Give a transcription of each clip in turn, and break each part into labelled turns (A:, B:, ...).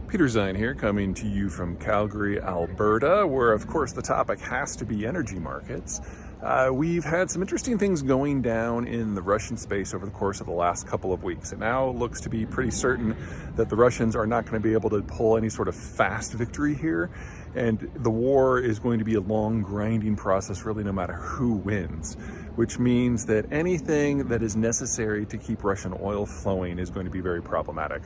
A: Peter Zeihan here, coming to you from Calgary, Alberta, where of course the topic has to be energy markets. We've had some interesting things going down in the Russian space over the course of the last couple of weeks. It now looks to be pretty certain that the Russians are not going to be able to pull any sort of fast victory here, and the war is going to be a long, grinding process, really, no matter who wins, which means that anything that is necessary to keep Russian oil flowing is going to be very problematic.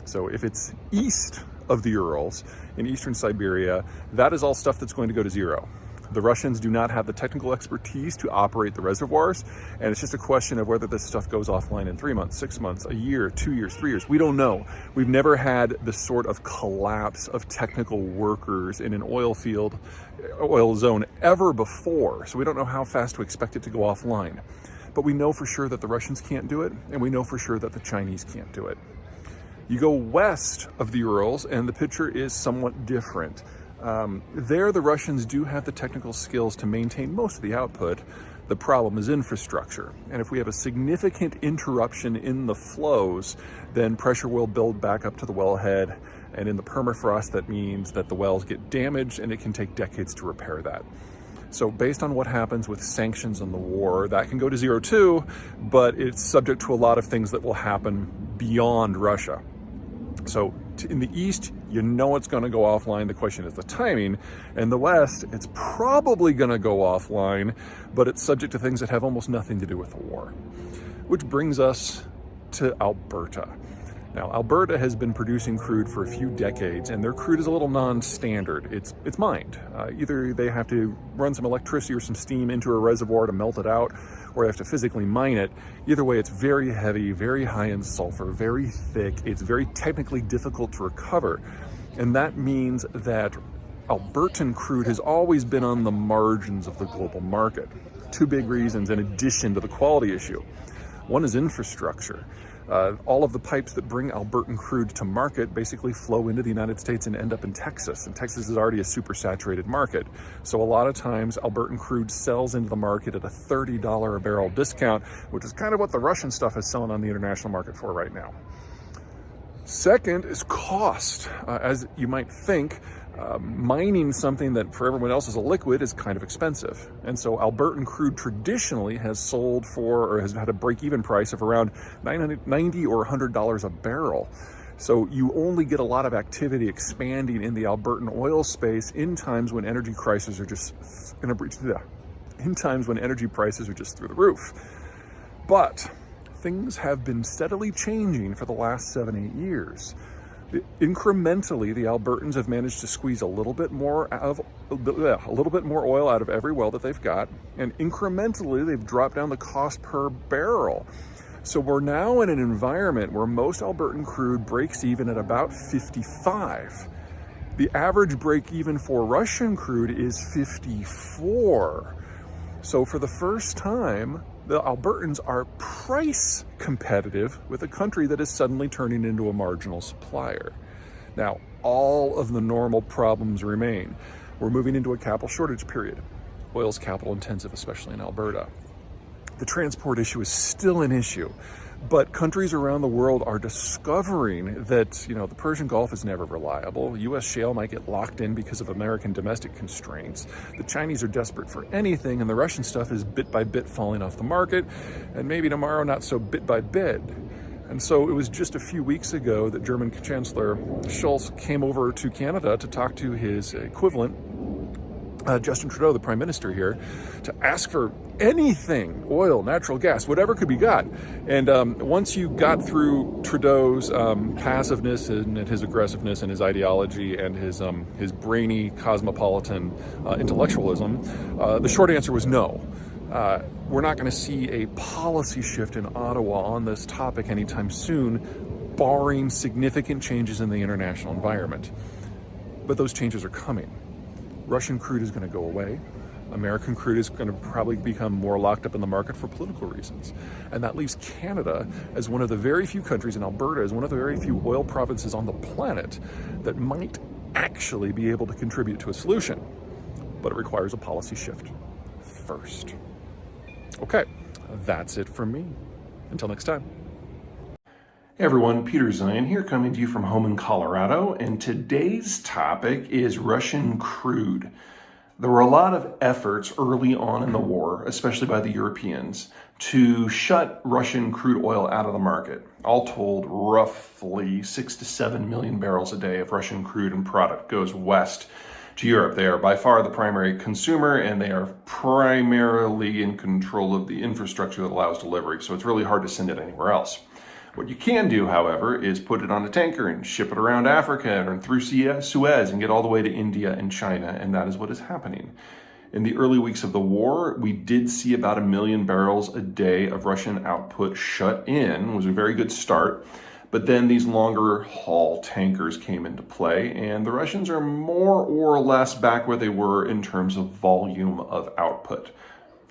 A: So if it's east of the Urals, in eastern Siberia, that is all stuff that's going to go to zero. The Russians do not have the technical expertise to operate the reservoirs, and it's just a question of whether this stuff goes offline in 3 months, 6 months, a year, 2 years, 3 years. We don't know. We've never had the sort of collapse of technical workers in an oil field, oil zone ever before, so we don't know how fast to expect it to go offline. But we know for sure that the Russians can't do it, and we know for sure that the Chinese can't do it. You go west of the Urals, and the picture is somewhat different. There, the Russians do have the technical skills to maintain most of the output. The problem is infrastructure. And if we have a significant interruption in the flows, then pressure will build back up to the wellhead. And in the permafrost, that means that the wells get damaged, and it can take decades to repair that. So based on what happens with sanctions on the war, that can go to zero too, but it's subject to a lot of things that will happen beyond Russia. So in the east, you know it's going to go offline. The question is the timing. In the west, it's probably going to go offline, but it's subject to things that have almost nothing to do with the war. Which brings us to Alberta. Now, Alberta has been producing crude for a few decades, and their crude is a little non-standard. It's mined. Either they have to run some electricity or some steam into a reservoir to melt it out, or they have to physically mine it. Either way, it's very heavy, very high in sulfur, very thick. It's very technically difficult to recover. And that means that Albertan crude has always been on the margins of the global market. Two big reasons in addition to the quality issue. One is infrastructure. All of the pipes that bring Albertan crude to market basically flow into the United States and end up in Texas. And Texas is already a super saturated market. So a lot of times Albertan crude sells into the market at a $30 a barrel discount, which is kind of what the Russian stuff is selling on the international market for right now. Second is cost. As you might think, mining something that for everyone else is a liquid is kind of expensive. And so Albertan crude traditionally has sold for, or has had a break-even price of around $90 or $100 a barrel. So you only get a lot of activity expanding in the Albertan oil space in times when energy prices are just in times when energy prices are just through the roof. But things have been steadily changing for the last 7-8 years. Incrementally, the Albertans have managed to squeeze a little bit more oil out of every well that they've got, and incrementally they've dropped down the cost per barrel. So we're now in an environment where most Albertan crude breaks even at about 55. The average break even for Russian crude is 54. So for the first time, the Albertans are price competitive with a country that is suddenly turning into a marginal supplier. Now, all of the normal problems remain. We're moving into a capital shortage period. Oil's capital intensive, especially in Alberta. The transport issue is still an issue, but countries around the world are discovering that, the Persian Gulf is never reliable. U.S. shale might get locked in because of American domestic constraints. The Chinese are desperate for anything, and the Russian stuff is bit by bit falling off the market, and maybe tomorrow not so bit by bit. And so it was just a few weeks ago that German Chancellor Scholz came over to Canada to talk to his equivalent, Justin Trudeau, the Prime Minister here, to ask for anything, oil, natural gas, whatever could be got. And once you got through Trudeau's passiveness and his aggressiveness and his ideology and his brainy cosmopolitan intellectualism, the short answer was no. We're not going to see a policy shift in Ottawa on this topic anytime soon, barring significant changes in the international environment. But those changes are coming. Russian crude is going to go away. American crude is going to probably become more locked up in the market for political reasons. And that leaves Canada as one of the very few countries, and Alberta as one of the very few oil provinces on the planet that might actually be able to contribute to a solution. But it requires a policy shift first. Okay, that's it from me. Until next time. Hey everyone, Peter Zeihan here, coming to you from home in Colorado, and today's topic is Russian crude. There were a lot of efforts early on in the war, especially by the Europeans, to shut Russian crude oil out of the market. All told, roughly 6 to 7 million barrels a day of Russian crude and product goes west to Europe. They are by far the primary consumer, and they are primarily in control of the infrastructure that allows delivery, so it's really hard to send it anywhere else. What you can do, however, is put it on a tanker and ship it around Africa and through Suez and get all the way to India and China, and that is what is happening. In the early weeks of the war, we did see about 1 million barrels a day of Russian output shut in. It was a very good start, but then these longer haul tankers came into play, and the Russians are more or less back where they were in terms of volume of output.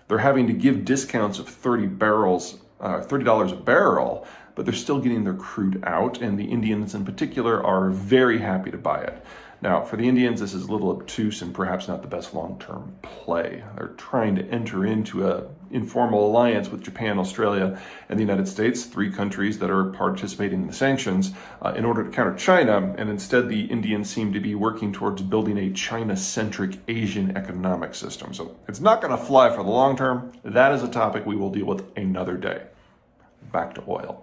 A: They're having to give discounts of $30 a barrel, but they're still getting their crude out, and the Indians in particular are very happy to buy it. Now, for the Indians, this is a little obtuse and perhaps not the best long-term play. They're trying to enter into an informal alliance with Japan, Australia, and the United States, 3 countries that are participating in the sanctions, in order to counter China, and instead the Indians seem to be working towards building a China-centric Asian economic system. So it's not going to fly for the long term. That is a topic we will deal with another day. Back to oil.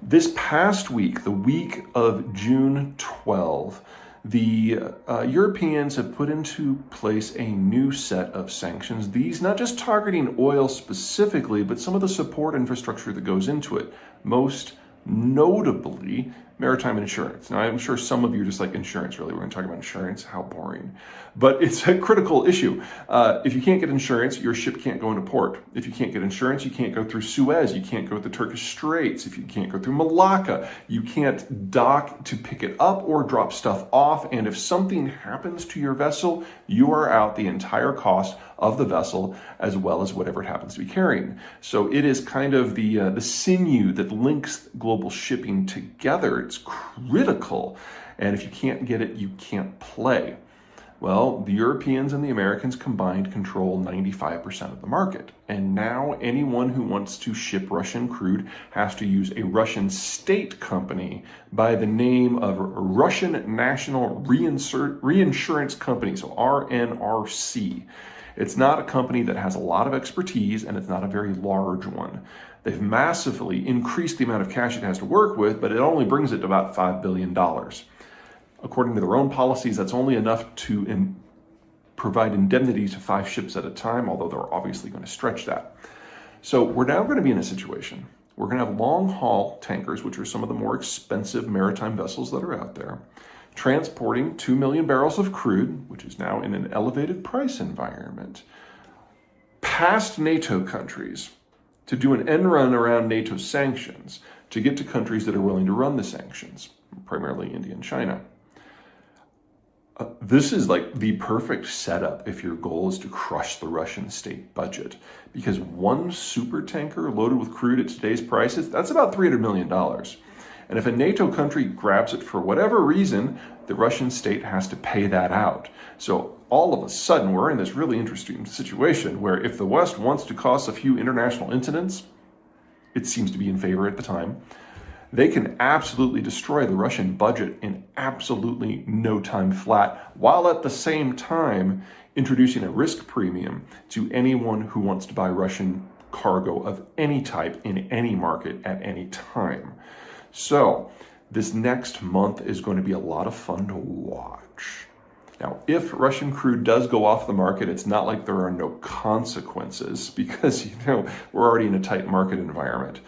A: This past week, the week of June 12, the Europeans have put into place a new set of sanctions. These not just targeting oil specifically, but some of the support infrastructure that goes into it, most notably maritime insurance. Now, I'm sure some of you are just like, insurance, really? We're going to talk about insurance? How boring. But it's a critical issue. If you can't get insurance, your ship can't go into port. If you can't get insurance, you can't go through Suez. You can't go through the Turkish Straits. If you can't go through Malacca, you can't dock to pick it up or drop stuff off. And if something happens to your vessel, you are out the entire cost of the vessel, as well as whatever it happens to be carrying. So it is kind of the sinew that links global shipping together. It's critical. And if you can't get it, you can't play. Well, the Europeans and the Americans combined control 95% of the market. And now anyone who wants to ship Russian crude has to use a Russian state company by the name of Russian National Reinsurance Company, so RNRC. It's not a company that has a lot of expertise, and it's not a very large one. They've massively increased the amount of cash it has to work with, but it only brings it to about $5 billion. According to their own policies, that's only enough to provide indemnity to 5 ships at a time, although they're obviously going to stretch that. So we're now going to be in a situation. We're going to have long-haul tankers, which are some of the more expensive maritime vessels that are out there, transporting 2 million barrels of crude, which is now in an elevated price environment, past NATO countries to do an end run around NATO sanctions to get to countries that are willing to run the sanctions, primarily India and China. This is like the perfect setup if your goal is to crush the Russian state budget, because one super tanker loaded with crude at today's prices, that's about $300 million. And if a NATO country grabs it for whatever reason, the Russian state has to pay that out. So all of a sudden, we're in this really interesting situation where if the West wants to cause a few international incidents, it seems to be in favor at the time, they can absolutely destroy the Russian budget in absolutely no time flat, while at the same time introducing a risk premium to anyone who wants to buy Russian cargo of any type in any market at any time. So this next month is going to be a lot of fun to watch. Now, if Russian crude does go off the market, it's not like there are no consequences, because, we're already in a tight market environment.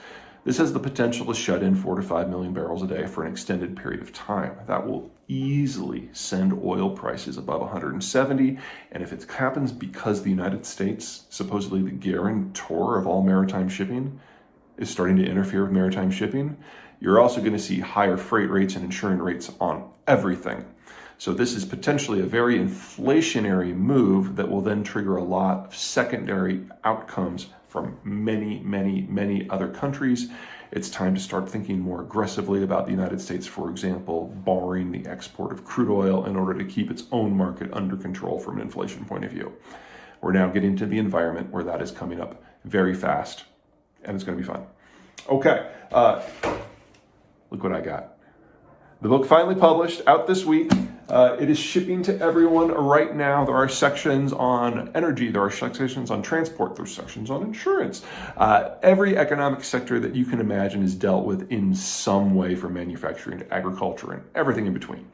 A: This has the potential to shut in 4 to 5 million barrels a day for an extended period of time. That will easily send oil prices above 170. And if it happens because the United States, supposedly the guarantor of all maritime shipping, is starting to interfere with maritime shipping, you're also going to see higher freight rates and insurance rates on everything. So this is potentially a very inflationary move that will then trigger a lot of secondary outcomes from many, many, many other countries. It's time to start thinking more aggressively about the United States, for example, barring the export of crude oil in order to keep its own market under control from an inflation point of view. We're now getting to the environment where that is coming up very fast, and it's going to be fun. Okay, look what I got. The book finally published, out this week. It is shipping to everyone right now. There are sections on energy, there are sections on transport, there's sections on insurance. Every economic sector that you can imagine is dealt with in some way, from manufacturing to agriculture and everything in between.